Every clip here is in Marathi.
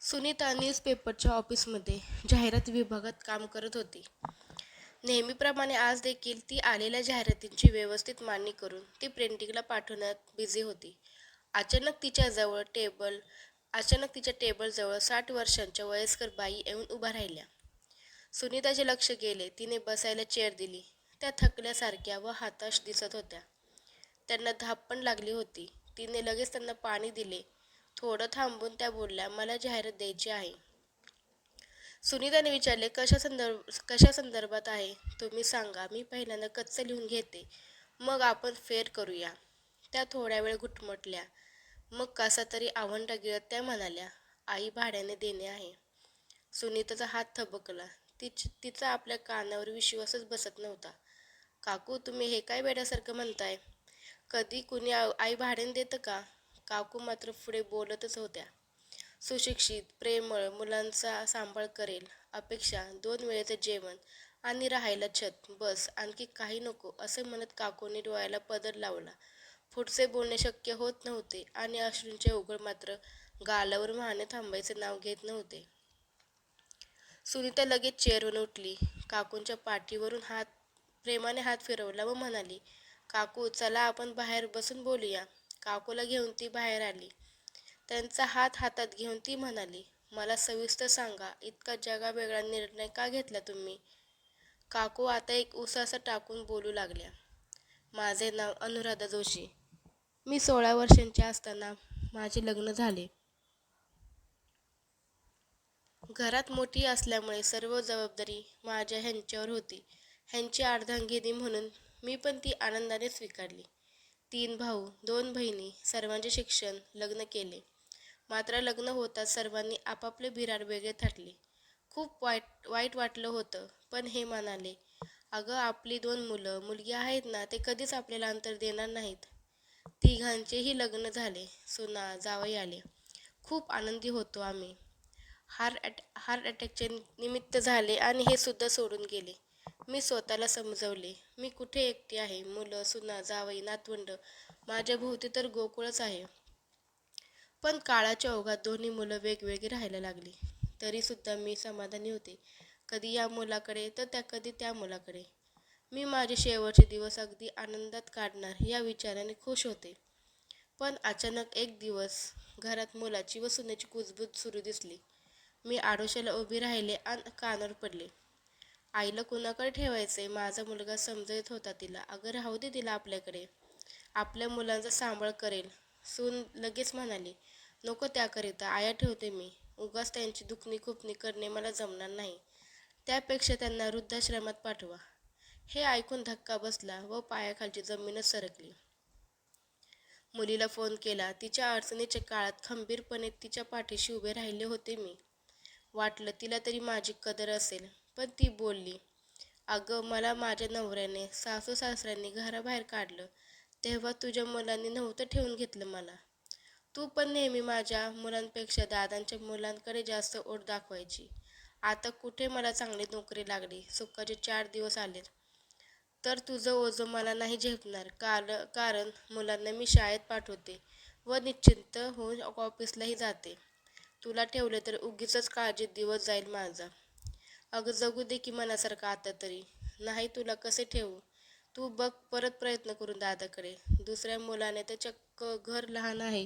सुनीता न्यूजपेपरच्या ऑफिसमध्ये जाहिरात विभागात काम करत होती. नेहमीप्रमाणे आज देखील ती आलेल्या जाहिरातींची व्यवस्थित मांडणी करून ती प्रिंटिंगला पाठवण्यात बिझी होती. अचानक तिच्या टेबलजवळ 60 वर्षांच्या वयस्कर बाई येऊन उभ्या राहिल्या. सुनीताचे लक्ष गेले. तिने बसायला चेअर दिली. त्या थकल्यासारख्या व हताश दिसत होत्या. त्यांना धाप पण लागली होती. तिने लगेच त्यांना पाणी दिले. थोडं थांबून त्या बोलल्या, "मला जाहिरात द्यायची आहे." सुनीताने विचारले, कशा संदर्भात आहे? तुम्ही सांगा, मी पहिल्यांदा कच्चं लिहून घेते, मग आपण फेर करूया." त्या थोड्या वेळ घुटमटल्या. मग कसा तरी आवंढा गिळत त्या म्हणाल्या, "आई भाड्याने देणे आहे." सुनीताचा हात थबकला. तिचा आपल्या कानावर विश्वासच बसत नव्हता. "काकू, तुम्ही हे काय वेड्यासारखं म्हणताय? कधी कुणी आई भाड्याने देतं का?" काकू मात्र पुढे बोलतच होत्या. "सुशिक्षित, प्रेमळ, मुलांचा सांभाळ करेल, अपेक्षा, 2 वेळेचं जेवण आणि राहायला छत, बस, आणखी काही नको," असे म्हणत काकूंनी डोळ्याला पदर लावला. पुढचे बोलणे शक्य होत नव्हते आणि अश्रूंचे ओघळ मात्र गालावर वाहणे थांबायचे नाव घेत नव्हते. सुनीता लगेच चेअरवरून उठली. काकूंच्या पाठीवरून प्रेमाने हात फिरवला व म्हणाली, "काकू, चला आपण बाहेर बसून बोलूया." काकूला घेऊन ती बाहेर आली. त्यांचा हात हातात घेऊन ती म्हणाली, "मला सविस्तर सांगा, इतका जगावेगळा निर्णय का घेतला तुम्ही?" काकू आता एक उसासा टाकून बोलू लागल्या, "माझे नाव अनुराधा जोशी. मी 16 वर्षांची असताना माझे लग्न झाले. घरात मोठी असल्यामुळे सर्व जबाबदारी माझ्या ह्यांच्यावर होती. ह्यांची अर्धांगिनी म्हणून मी पण ती आनंदाने स्वीकारली. 3 भाऊ, 2 बहिणी, सर्वांचे शिक्षण, लग्न केले. मात्र लग्न होताच सर्वांनी आपापले भिराड वेगळे थाटले. खूप वाईट वाटलं होतं. पण हे म्हणाले, 'अगं, आपली 2 मुलं, मुलगी आहेत ना, ते कधीच आपल्याला अंतर देणार नाहीत.' तिघांचेही लग्न झाले. सुना, जावई आले. खूप आनंदी होतो आम्ही. हार्ट अटॅकचे निमित्त झाले आणि हे सुद्धा सोडून गेले. मी स्वतःला समजवले, मी कुठे एकटी आहे. मुलं, सुना, जावई, नातवंड, माझ्या भोवती तर गोकुळच आहे. पण काळाच्या ओघात दोन्ही मुलं वेगवेगळी राहायला लागली. तरीसुद्धा मी समाधानी होते. कधी या मुलाकडे तर कधी त्या मुलाकडे. मी माझे शेवटचे दिवस अगदी आनंदात काढणार या विचाराने खुश होते. पण अचानक एक दिवस घरात मुलाची व सुनेची कुजबूज सुरू दिसली. मी आडोशाला उभी राहिले आणि कानावर पडले. "आईला कुणाकडे ठेवायचे?" माझा मुलगा समजत होता तिला. "अगं, राहू दे तिला आपल्याकडे. आपल्या मुलांचा सांभाळ करेल." सून लगेच म्हणाली, "नको, त्याकरिता आया ठेवते मी. उगाच त्यांची दुखणी खुपणी करणे मला जमणार नाही. त्यापेक्षा त्यांना वृद्धाश्रमात पाठवा." हे ऐकून धक्का बसला व पायाखालची जमीनच सरकली. मुलीला फोन केला. तिच्या अडचणीच्या काळात खंबीरपणे तिच्या पाठीशी उभे राहिले होते मी. वाटलं तिला तरी माझी कदर असेल. पण ती बोलली, "अगं, मला माझ्या नवऱ्याने, सासू सासऱ्यांनी घराबाहेर काढलं. तेव्हा तुझ्या मुलांनी नव्हतं ठेवून घेतलं मला. तू पण नेहमी माझ्या मुलांपेक्षा दादांच्या मुलांकडे जास्त ओढ दाखवायची. आता कुठे मला चांगली नोकरी लागली, सुखाचे 4 दिवस आलेत, तर तुझं ओझं मला नाही झेपणार. कारण मुलांना मी शाळेत पाठवते व निश्चिंत होऊन ऑफिसलाही जाते. तुला ठेवले तर उगीचच काळजीत दिवस जाईल माझा. अगं, जगू दे की मनासारखं आता तरी. नाही तुला कसे ठेवू? तू बघ, परत प्रयत्न करून दादाकडे. दुसऱ्या मुलाने तर चक्क घर लहान आहे,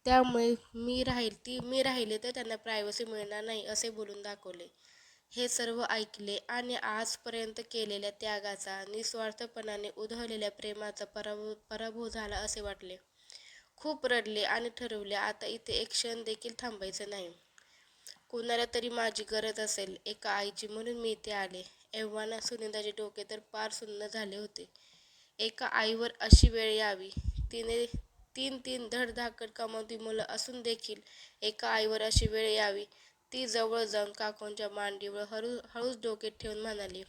त्यामुळे मी राहिले तर त्यांना प्रायव्हसी मिळणार नाही असे बोलून दाखवले." हे सर्व ऐकले आणि आजपर्यंत केलेल्या त्यागाचा, निस्वार्थपणाने उधळलेल्या प्रेमाचा पराभव झाला असे वाटले. खूप रडले आणि ठरवले, आता इथे एक क्षण देखील थांबायचं नाही. कुणाला तरी माझी गरज असेल एका आईची, म्हणून मी इथे आले. एव्हाना सुनीताचे डोके तर पार सुन्न झाले होते. एका आईवर अशी वेळ यावी, तिने 3 धडधाकट कमावती मुलं असून देखील एका आईवर अशी वेळ यावी. ती जवळ जाऊन काकूंच्या मांडीवर हळूच डोके ठेवून म्हणाली,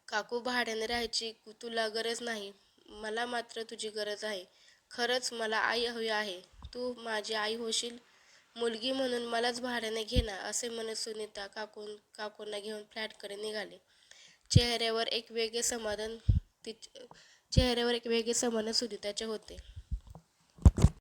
"काकू, भाड्याने राहायची तुला गरज नाही. मला मात्र तुझी गरज आहे. खरंच मला आई हवी आहे. तू माझी आई होशील? मुलगी म्हणून मलाच भाड्याने घे ना." असे म्हणत सुनीता काकूंना घेऊन फ्लॅटकडे निघाले. चेहऱ्यावर एक वेगळे समाधान सुनीताचे होते.